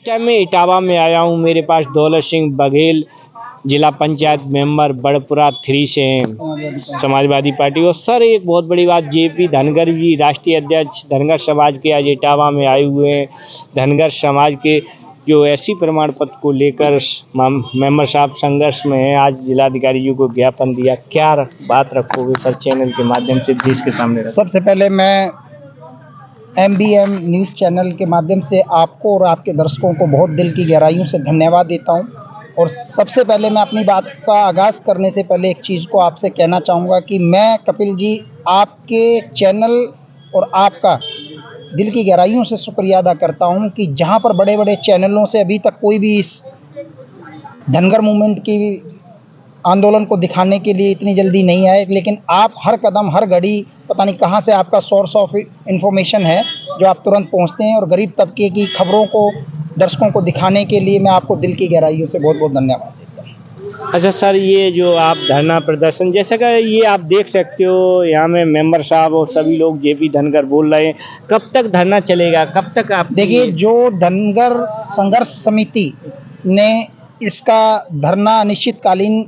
Time में इटावा में आया हूँ। मेरे पास दौलत सिंह बघेल जिला पंचायत मेंबर बड़पुरा 3 से हैं, समाजवादी पार्टी। और सर एक बहुत बड़ी बात, जेपी धनगर जी राष्ट्रीय अध्यक्ष धनगर समाज के आज इटावा में आए हुए हैं। धनगर समाज के जो एससी प्रमाण पत्र को लेकर मेंबर साहब संघर्ष में हैं। आज जिलाधिकारी जी को ज्ञापन दिया, क्या बात रखोगे सर चैनल के माध्यम से देश के सामने? सबसे पहले मैं MBM न्यूज़ चैनल के माध्यम से आपको और आपके दर्शकों को बहुत दिल की गहराइयों से धन्यवाद देता हूं। और सबसे पहले मैं अपनी बात का आगाज़ करने से पहले एक चीज़ को आपसे कहना चाहूँगा कि मैं कपिल जी आपके चैनल और आपका दिल की गहराइयों से शुक्रिया अदा करता हूं कि जहां पर बड़े बड़े चैनलों से अभी तक कोई भी इस धनगर मूवमेंट की आंदोलन को दिखाने के लिए इतनी जल्दी नहीं आए, लेकिन आप हर कदम हर घड़ी पता नहीं कहां से आपका सोर्स ऑफ इन्फॉर्मेशन है जो आप तुरंत पहुंचते हैं और गरीब तबके की खबरों को दर्शकों को दिखाने के लिए मैं आपको दिल की गहराइयों से बहुत बहुत धन्यवाद देता हूं। अच्छा सर, ये जो आप धरना प्रदर्शन जैसा कि ये आप देख सकते हो, यहाँ में मेंबर साहब और सभी लोग जेपी धनगर बोल रहे हैं, कब तक धरना चलेगा, कब तक आप? देखिए, जो धनगर संघर्ष समिति ने इसका धरना अनिश्चितकालीन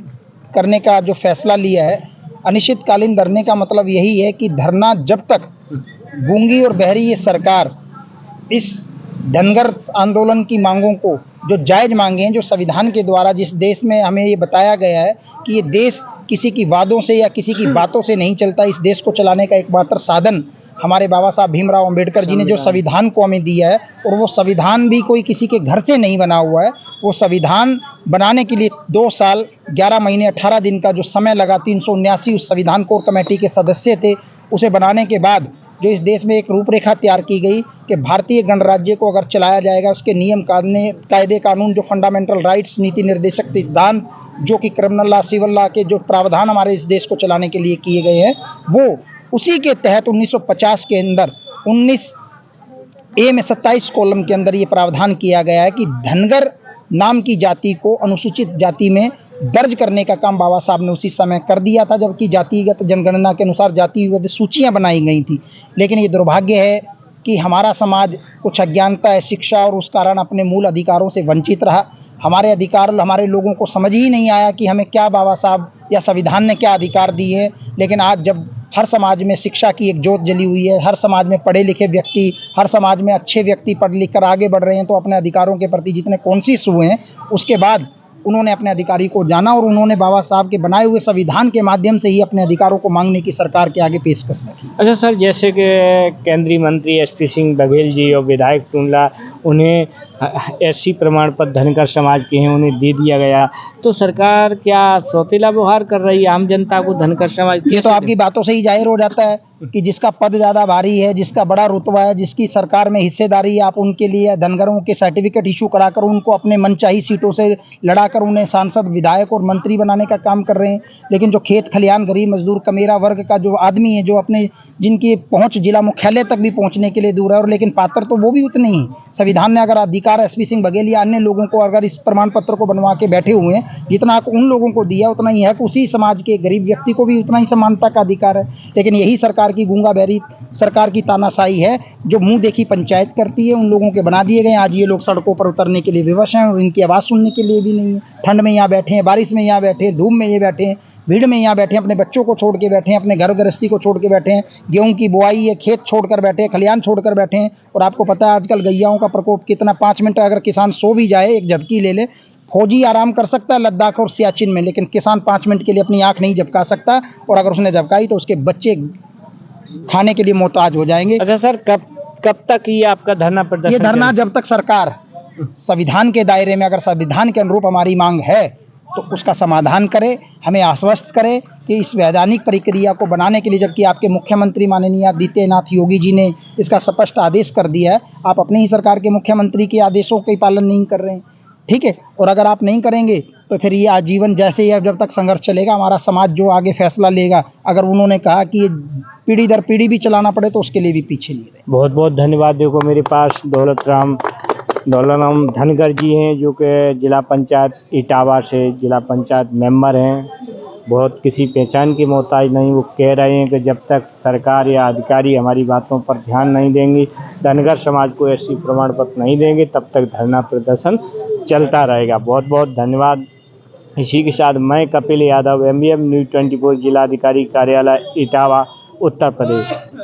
करने का जो फैसला लिया है, अनिश्चितकालीन धरने का मतलब यही है कि धरना जब तक गूंगी और बहरी ये सरकार इस धनगर आंदोलन की मांगों को, जो जायज़ मांगे हैं, जो संविधान के द्वारा जिस देश में हमें ये बताया गया है कि ये देश किसी की वादों से या किसी की बातों से नहीं चलता, इस देश को चलाने का एकमात्र साधन हमारे बाबा साहब भीमराव अंबेडकर जी ने जो संविधान को हमें दिया है, और वो संविधान भी कोई किसी के घर से नहीं बना हुआ है। वो संविधान बनाने के लिए 2 साल 11 महीने 18 दिन का जो समय लगा, 379 उस संविधान कोर कमेटी के सदस्य थे। उसे बनाने के बाद जो इस देश में एक रूपरेखा तैयार की गई कि भारतीय गणराज्य को अगर चलाया जाएगा, उसके नियम कायदे कानून, जो फंडामेंटल राइट्स, नीति निर्देशक सिद्धांत, जो कि क्रिमिनल लॉ, सिविल लॉ के जो प्रावधान हमारे इस देश को चलाने के लिए किए गए हैं, वो उसी के तहत 1950 के अंदर 19A में 27 कॉलम के अंदर ये प्रावधान किया गया है कि धनगर नाम की जाति को अनुसूचित जाति में दर्ज करने का काम बाबा साहब ने उसी समय कर दिया था, जबकि जातिगत जनगणना के अनुसार जातिगत सूचियां बनाई गई थी। लेकिन ये दुर्भाग्य है कि हमारा समाज कुछ अज्ञानता है, शिक्षा और उस कारण अपने मूल अधिकारों से वंचित रहा। हमारे अधिकार हमारे लोगों को समझ ही नहीं आया कि हमें क्या बाबा साहब या संविधान ने क्या अधिकार दिए हैं। लेकिन आज जब हर समाज में शिक्षा की एक ज्योत जली हुई है, हर समाज में पढ़े लिखे व्यक्ति, हर समाज में अच्छे व्यक्ति पढ़ लिख कर आगे बढ़ रहे हैं, तो अपने अधिकारों के प्रति जितने कॉन्शियस हुए हैं, उसके बाद उन्होंने अपने अधिकारी को जाना और उन्होंने बाबा साहब के बनाए हुए संविधान के माध्यम से ही अपने अधिकारों को मांगने की सरकार के आगे पेशकश रखी। अच्छा सर, जैसे कि केंद्रीय मंत्री SP सिंह बघेल जी और विधायक टुंडला, उन्हें SC प्रमाण पत्र धनगर समाज के हैं, उन्हें दे दिया गया, तो सरकार क्या सौतेला व्यवहार कर रही है आम जनता को? धनगर समाज, ये तो आपकी बातों से ही जाहिर हो जाता है कि जिसका पद ज़्यादा भारी है, जिसका बड़ा रुतबा है, जिसकी सरकार में हिस्सेदारी है, आप उनके लिए धनगरों के सर्टिफिकेट इशू कराकर उनको अपने मनचाही सीटों से लड़ाकर उन्हें सांसद, विधायक और मंत्री बनाने का काम कर रहे हैं। लेकिन जो खेत खलियान, गरीब मजदूर, कमेरा वर्ग का जो आदमी है, जो अपने जिनकी पहुंच जिला मुख्यालय तक भी पहुंचने के लिए दूर है, और लेकिन पात्र तो वो भी उतने ही। संविधान ने अगर अधिकार SP सिंह बघेल या अन्य लोगों को अगर इस प्रमाण पत्र को बनवा के बैठे हुए हैं, जितना उन लोगों को दिया उतना ही है कि उसी समाज के गरीब व्यक्ति को भी उतना ही समानता का अधिकार है। लेकिन यही सरकार की गूंगा बहरी सरकार की तानाशाही है, जो मुंह देखी पंचायत करती है। उन लोगों के बना दिए गए, आज ये लोग सड़कों पर उतरने के लिए विवश हैं और इनकी आवाज़ सुनने के लिए भी नहीं है। ठंड में यहाँ बैठे हैं, बारिश में यहाँ बैठे हैं, धूप में ये बैठे हैं, भीड़ में यहाँ बैठे हैं, अपने बच्चों को छोड़ के बैठे हैं, अपने घर गृहस्थी को छोड़ के बैठे हैं, गेहूं की बुआई है, खेत छोड़कर बैठे हैं, खलियान छोड़कर बैठे हैं। और आपको पता है आजकल गैयाओं का प्रकोप कितना, 5 मिनट अगर किसान सो भी जाए, एक झपकी ले ले, फौजी आराम कर सकता है लद्दाख और सियाचिन में, लेकिन किसान 5 मिनट के लिए अपनी आंख नहीं झपका सकता, और अगर उसने झपकाई तो उसके बच्चे खाने के लिए मोहताज हो जाएंगे। अच्छा सर, कब तक ये आपका धरना प्रदर्शन? ये धरना जब तक सरकार संविधान के दायरे में, अगर संविधान के अनुरूप हमारी मांग है तो उसका समाधान करे, हमें आश्वस्त करे कि इस वैधानिक प्रक्रिया को बनाने के लिए, जबकि आपके मुख्यमंत्री माननीय आदित्यनाथ योगी जी ने इसका स्पष्ट आदेश कर दिया है, आप अपनी ही सरकार के मुख्यमंत्री के आदेशों का पालन नहीं कर रहे हैं, ठीक है। और अगर आप नहीं करेंगे तो फिर ये आजीवन जैसे ही जब तक संघर्ष चलेगा, हमारा समाज जो आगे फैसला लेगा, अगर उन्होंने कहा कि ये पीढ़ी दर पीढ़ी भी चलाना पड़े तो उसके लिए भी पीछे नहीं रहे। बहुत बहुत धन्यवाद। देखो मेरे पास दौलत राम धनगर जी हैं, जो कि जिला पंचायत इटावा से जिला पंचायत मेंबर हैं। बहुत किसी पहचान के मोहताज नहीं। वो कह रहे हैं कि जब तक सरकार या अधिकारी हमारी बातों पर ध्यान नहीं देंगे, धनगर समाज को ऐसी प्रमाण पत्र नहीं देंगे, तब तक धरना प्रदर्शन चलता रहेगा। बहुत बहुत धन्यवाद। इसी के साथ मैं कपिल यादव, MBM न्यूज़ 24 जिलाधिकारी कार्यालय इटावा, उत्तर प्रदेश।